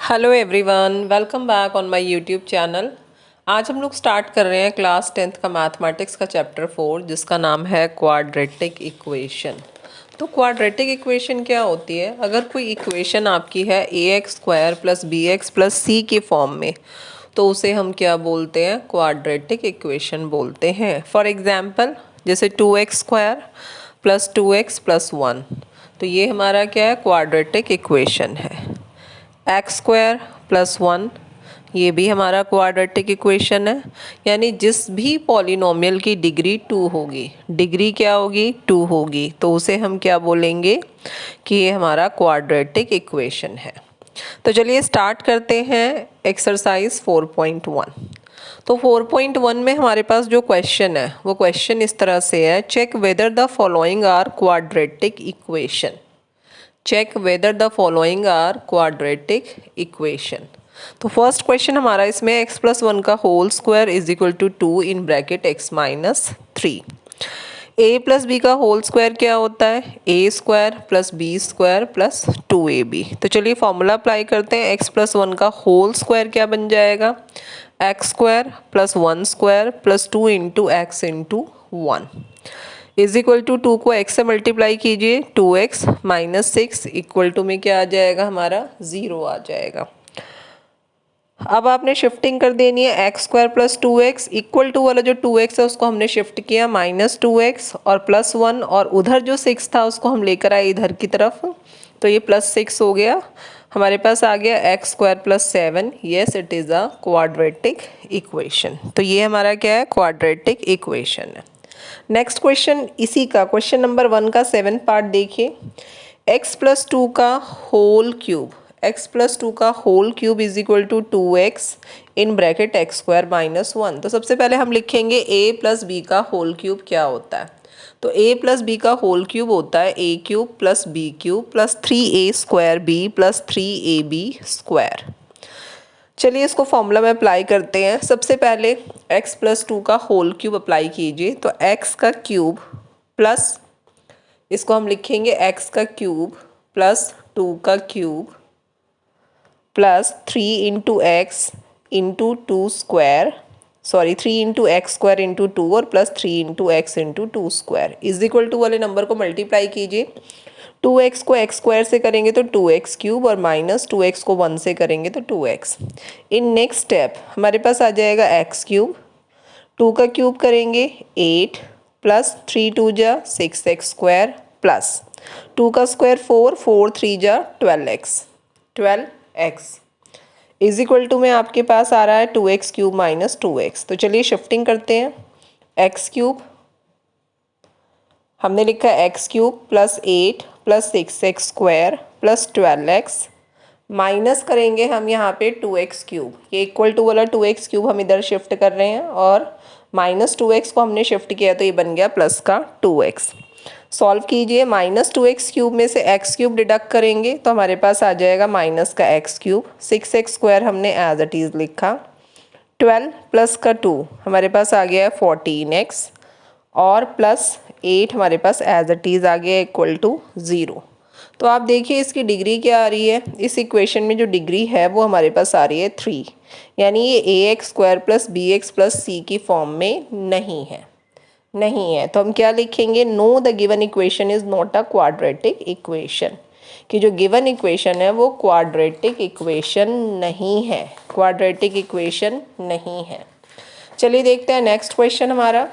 Hello everyone, welcome back on my YouTube channel. आज हम लोग स्टार्ट कर रहे हैं क्लास 10th का मैथमेटिक्स का चैप्टर 4 जिसका नाम है क्वाड्रेटिक इक्वेशन। तो क्वाड्रेटिक इक्वेशन क्या होती है? अगर कोई इक्वेशन आपकी है ax² प्लस bx प्लस सी के फॉर्म में, तो उसे हम क्या बोलते हैं? क्वाड्रेटिक इक्वेशन बोलते हैं। फॉर एग्जाम्पल जैसे 2x² प्लस 2x प्लस 1, तो ये हमारा क्या है? क्वाड्रेटिक इक्वेशन है। x² प्लस 1, ये भी हमारा क्वाड्रेटिक इक्वेशन है। यानी जिस भी पॉलिनोमियल की डिग्री 2 होगी, डिग्री क्या होगी? 2 होगी, तो उसे हम क्या बोलेंगे कि ये हमारा क्वाड्रेटिक इक्वेशन है। तो चलिए स्टार्ट करते हैं एक्सरसाइज 4.1। तो 4.1 में हमारे पास जो क्वेश्चन है वो क्वेश्चन इस तरह से है, check whether the following are quadratic equation. Check whether the following are quadratic equation. तो फर्स्ट क्वेश्चन हमारा इसमें x प्लस 1 का whole square is equal to 2 in bracket x minus 3। a plus b का whole square क्या होता है? a² plus b² plus 2ab। तो चलिए फॉर्मूला अप्लाई करते हैं। x प्लस 1 का होल स्क्वायर क्या बन जाएगा? x² plus 1² plus 2 into x into 1 is equal to 2 को x से मल्टीप्लाई कीजिए, 2x माइनस 6 इक्वल टू में क्या आ जाएगा? हमारा 0 आ जाएगा। अब आपने शिफ्टिंग कर देनी है, x² plus 2x equal to वाला जो 2x है उसको हमने शिफ्ट किया माइनस 2x और प्लस 1, और उधर जो 6 था उसको हम लेकर आए इधर की तरफ, तो ये प्लस 6 हो गया। हमारे पास आ गया x² plus 7। Yes, it is a quadratic equation. तो ये हमारा क्या है? क्वाड्रेटिक इक्वेशन है। नेक्स्ट क्वेश्चन इसी का, क्वेश्चन नंबर 1 का 7 पार्ट देखिए। x प्लस 2 का होल क्यूब, x प्लस 2 का whole cube is equal to 2x in bracket x² minus 1। तो सबसे पहले हम लिखेंगे a प्लस बी का होल क्यूब क्या होता है। तो a प्लस बी का होल क्यूब होता है a³ plus b³ plus 3a² b plus 3ab²। चलिए इसको फॉर्मूला में अप्लाई करते हैं। सबसे पहले x प्लस 2 का होल क्यूब अप्लाई कीजिए, तो x का क्यूब प्लस, इसको हम लिखेंगे x का क्यूब प्लस 2 का cube plus 3 into x into 2² sorry 3 into x² into 2 और plus 3 into x into 2² is equal to वाले नंबर को मल्टीप्लाई कीजिए। 2x को x² से करेंगे तो 2x³ और माइनस 2x को 1 से करेंगे तो 2x। इन नेक्स्ट स्टेप हमारे पास आ जाएगा x³, 2 का क्यूब करेंगे 8 प्लस 3 2 जा 6x² प्लस 2 का स्क्वायर 4, 4 3 जा 12x इज इक्वल टू में आपके पास आ रहा है 2x³ माइनस 2x। तो चलिए शिफ्टिंग करते हैं। x³ हमने लिखा है x³ plus 8 plus 6x² plus 12x, minus करेंगे हम यहाँ पे 2x³, ये इक्वल टू वाला 2x³ हम इधर शिफ्ट कर रहे हैं और माइनस 2x को हमने शिफ्ट किया तो ये बन गया प्लस का 2x। सॉल्व कीजिए, माइनस 2x³ में से x³ डिडक्ट करेंगे तो हमारे पास आ जाएगा माइनस का x³। 6x² हमने एज इट इज़ लिखा, 12 प्लस का 2 हमारे पास आ गया है 14x और प्लस 8 हमारे पास एज इट इज़ आ गया इक्वल टू 0। तो आप देखिए इसकी डिग्री क्या आ रही है। इस इक्वेशन में जो डिग्री है वो हमारे पास आ रही है 3, यानी ये ax² plus bx plus c की फॉर्म में नहीं है। तो हम क्या लिखेंगे? Know the given equation is not a quadratic equation, कि जो गिवन इक्वेशन है वो क्वाड्रेटिक इक्वेशन नहीं है, क्वाड्रेटिक इक्वेशन नहीं है। चलिए देखते हैं नेक्स्ट क्वेश्चन हमारा।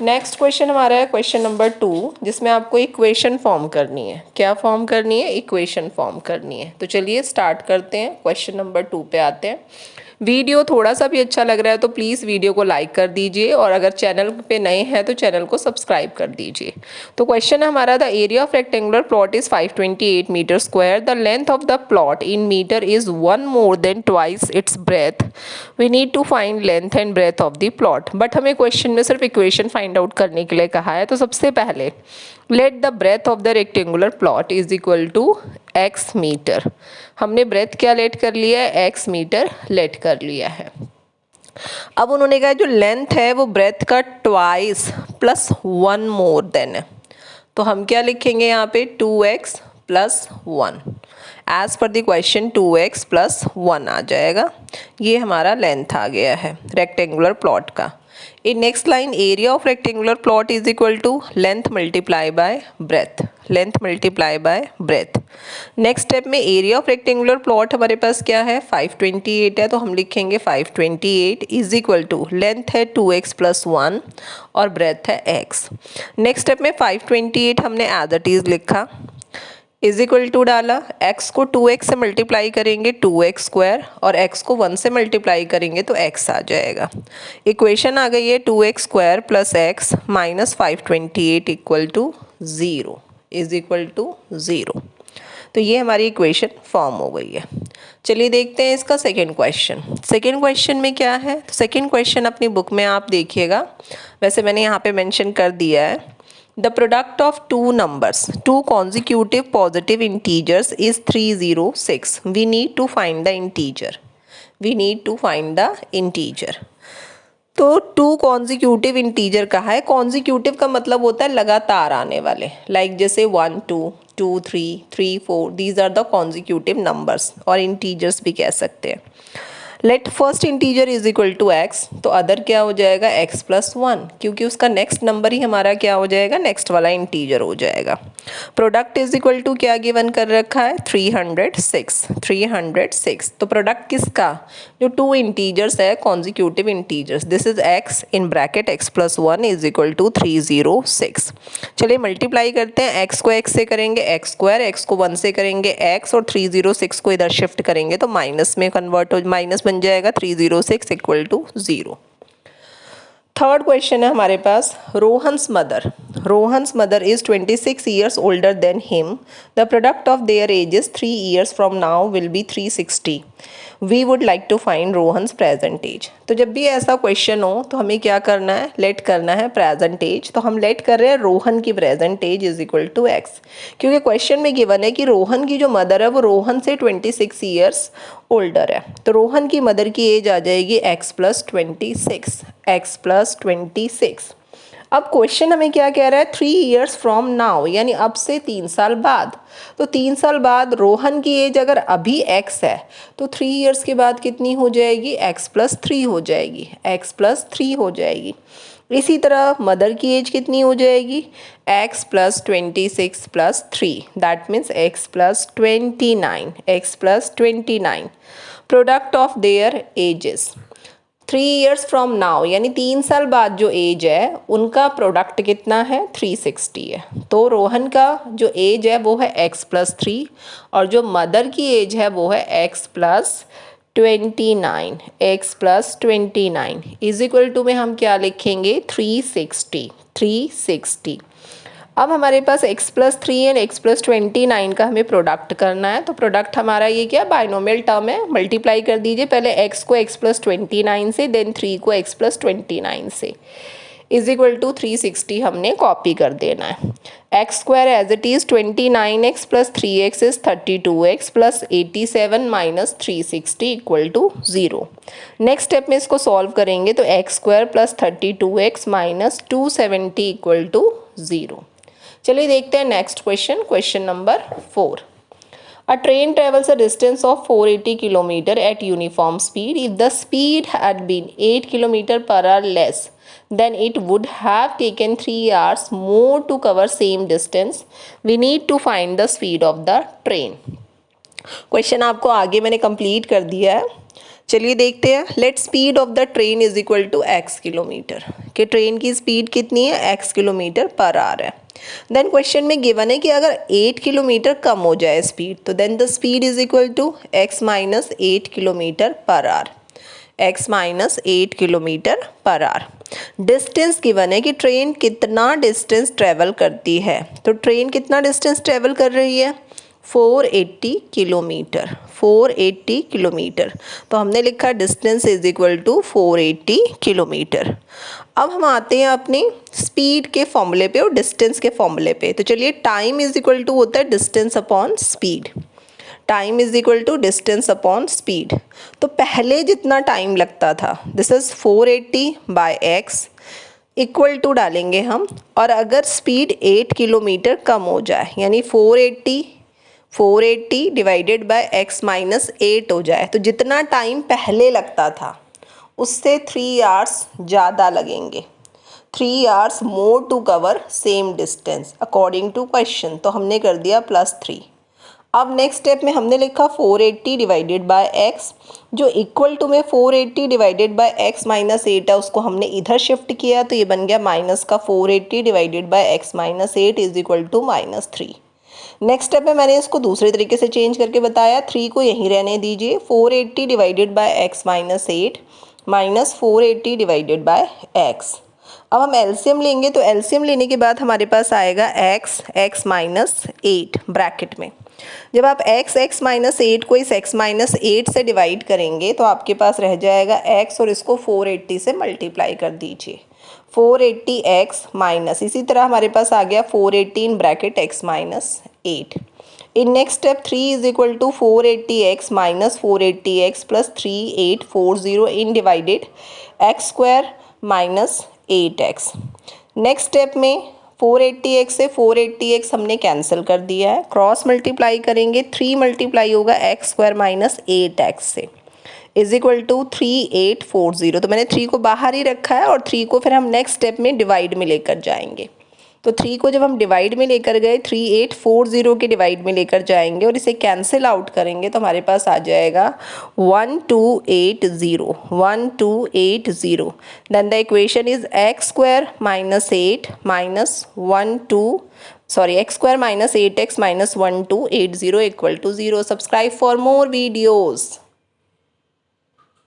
नेक्स्ट क्वेश्चन हमारा है क्वेश्चन नंबर 2, जिसमें आपको इक्वेशन फॉर्म करनी है। क्या फॉर्म करनी है? इक्वेशन फॉर्म करनी है। तो चलिए स्टार्ट करते हैं, क्वेश्चन नंबर 2 पे आते हैं। वीडियो थोड़ा सा भी अच्छा लग रहा है तो प्लीज़ वीडियो को लाइक कर दीजिए, और अगर चैनल पे नए हैं तो चैनल को सब्सक्राइब कर दीजिए। तो क्वेश्चन है हमारा, the area of rectangular plot is 528 metre square, the length of the plot in metre is 1 more than twice its breadth, we need to find length and breadth of the plot. But हमें question में सिर्फ equation find out करने के लिए कहा है। तो सबसे पहले let the breadth of the rectangular plot is equal to x metre. हमने ब्रेथ क्या लेट कर लिया है? x मीटर लेट कर लिया है। अब उन्होंने कहा जो लेंथ है वो ब्रेथ का ट्वाइस प्लस 1 मोर देन है, तो हम क्या लिखेंगे यहाँ पे? 2x plus 1। As per the question 2x + 1 आ जाएगा। ये हमारा लेंथ आ गया है रेक्टेंगुलर प्लॉट का। In next line area of rectangular plot is equal to length multiply by breadth, length multiply by breadth. Next step में एरिया ऑफ रेक्टेंगुलर प्लॉट हमारे पास क्या है 528 है, तो हम लिखेंगे 528 इज इक्वल टू लेंथ है 2x + 1 और ब्रेथ है x। नेक्स्ट स्टेप में 528 हमने एज इट इज लिखा, इज इक्वल टू डाला, x को 2x से मल्टीप्लाई करेंगे 2x² और x को 1 से मल्टीप्लाई करेंगे तो x आ जाएगा। इक्वेशन आ गई है 2x² + x - 528 equal to 0 is equal to 0। तो ये हमारी इक्वेशन फॉर्म हो गई है। चलिए देखते हैं इसका सेकेंड क्वेश्चन। सेकेंड क्वेश्चन में क्या है, तो सेकेंड क्वेश्चन अपनी बुक में आप देखिएगा, वैसे मैंने यहाँ पे मेंशन कर दिया है। The product of two numbers, two consecutive positive integers is 306. We need to find the integer. We need to find the integer. तो टू कॉन्जिक्यूटिव इंटीजर कहा है। कॉन्जिक्यूटिव का मतलब होता है लगातार आने वाले, लाइक जैसे 1 2 2 3 3 4, these are the consecutive numbers और इंटीजर्स भी कह सकते हैं। Let first integer is equal to x, तो अदर क्या हो जाएगा x + 1, क्योंकि उसका नेक्स्ट नंबर ही हमारा क्या हो जाएगा, नेक्स्ट वाला इंटीजर हो जाएगा। प्रोडक्ट इज इक्वल टू क्या गिवन कर रखा है 306, 306। तो प्रोडक्ट किसका, जो टू इंटीजर्स है consecutive integers, this is x in bracket x + 1 is equal to 306। चलिए मल्टीप्लाई करते हैं, x को x से करेंगे x², x को 1 से करेंगे x और 306 को इधर शिफ्ट करेंगे तो माइनस में कन्वर्ट हो, माइनस बन जाएगा 306 इक्वल टू 0। थर्ड क्वेश्चन है हमारे पास, Rohan's mother is 26 years older than him. The product of their ages 3 years from now will be 360. We would like to find Rohan's present age. तो जब भी ऐसा क्वेश्चन हो तो हमें क्या करना है, लेट करना है प्रेजेंट एज। तो हम लेट कर रहे हैं रोहन की present age is equal to x, क्योंकि क्वेश्चन में गिवन है कि रोहन की जो मदर है वो रोहन से 26 years ओल्डर है। तो रोहन की मदर की एज आ जाएगी x + 26, x + 26। अब क्वेश्चन हमें क्या कह रहा है 3 years फ्रॉम नाउ, यानी अब से 3 साल बाद। तो 3 साल बाद रोहन की एज अगर अभी x है तो 3 years के बाद कितनी हो जाएगी, x + 3 हो जाएगी, x + 3 हो जाएगी। इसी तरह मदर की एज कितनी हो जाएगी, x + 26 + 3, that means x + 29, x + 29। Product of their edges 3 years from now, यानी 3 साल बाद जो एज है उनका प्रोडक्ट कितना है 360 है। तो रोहन का जो एज है वो है x + 3 और जो मदर की एज है वो है x + 29, x + 29 is equal to में हम क्या लिखेंगे 360, 360। अब हमारे पास x + 3 एंड x + 29 का हमें प्रोडक्ट करना है। तो प्रोडक्ट हमारा ये क्या बाइनोमियल टर्म है, मल्टीप्लाई कर दीजिए पहले x को x + 29 से, देन 3 को x + 29 से, इज इक्वल टू 360 हमने कॉपी कर देना है। x² as it is 29x + 3x is 32x + 87 - 360 equal to 0। Next step में इसको सॉल्व करेंगे तो x² + 32x - 270 इक्वल टू 0। चलिए देखते हैं next question, question number 4। A train travels a distance of 480 km at uniform speed. If the speed had been 8 km/h less, then it would have taken 3 hours more to cover same distance. We need to find the speed of the train. Question आपको आगे मैंने complete कर दिया है। चलिए देखते हैं, let speed of the train is equal to x kilometre, कि ट्रेन की स्पीड कितनी है x km/h है। देन क्वेश्चन में गिवन है कि अगर 8 किलोमीटर कम हो जाए स्पीड तो then the speed is equal to x - 8 km/h, x - 8 km/h। Distance given है कि ट्रेन कितना डिस्टेंस ट्रेवल करती है, तो ट्रेन कितना डिस्टेंस ट्रेवल कर रही है 480 किलोमीटर, 480 किलोमीटर। तो हमने लिखा distance is equal to 480 kilometre. अब हम आते हैं अपने स्पीड के फॉर्मूले पे और डिस्टेंस के फॉर्मूले पे। तो चलिए टाइम इज इक्वल टू होता है distance upon speed, time is equal to distance upon speed. तो पहले जितना टाइम लगता था this is 480/x equal to डालेंगे हम, और अगर स्पीड 8 किलोमीटर कम हो जाए यानी 480 480 डिवाइडेड बाय x माइनस 8 हो जाए। तो जितना टाइम पहले लगता था उससे 3 आवर्स ज़्यादा लगेंगे, 3 hours more to cover same distance according to question. तो हमने कर दिया +3। अब नेक्स्ट स्टेप में हमने लिखा 480 डिवाइडेड बाय x, जो इक्वल टू में 480 डिवाइडेड बाय x माइनस 8 है, उसको हमने इधर शिफ्ट किया तो ये बन गया माइनस का 480 divided by x minus 8 is equal to -3। Next step में मैंने इसको दूसरे तरीके से चेंज करके बताया, 3 को यहीं रहने दीजिए, 480 divided by x minus 8 minus 480 divided by x। अब हम एलसीएम लेंगे तो एलसीएम लेने के बाद हमारे पास आएगा x माइनस 8 ब्रैकेट में। जब आप x माइनस 8 को इस x माइनस 8 से डिवाइड करेंगे तो आपके पास रह जाएगा x और इसको 480 से मल्टीप्लाई कर दीजिए, 480x माइनस, इसी तरह हमारे पास आ गया 480 in bracket x minus 8। In next step 3 is equal to 480x minus 480x plus 3840 in divided x square minus 8x। Next step में 480x से 480x हमने कैंसिल कर दिया है, क्रॉस मल्टीप्लाई करेंगे, 3 मल्टीप्लाई होगा x स्क्वायर माइनस 8x से is equal to 3840। तो मैंने 3 को बाहर ही रखा है और 3 को फिर हम नेक्स्ट स्टेप में डिवाइड में लेकर जाएंगे। तो 3 को जब हम डिवाइड में लेकर गए 3840 के डिवाइड में लेकर जाएंगे और इसे कैंसिल आउट करेंगे तो हमारे पास आ जाएगा 1280। Then the equation is x square minus 8 minus x square minus 8x minus 1280 equal to 0। Subscribe for more videos.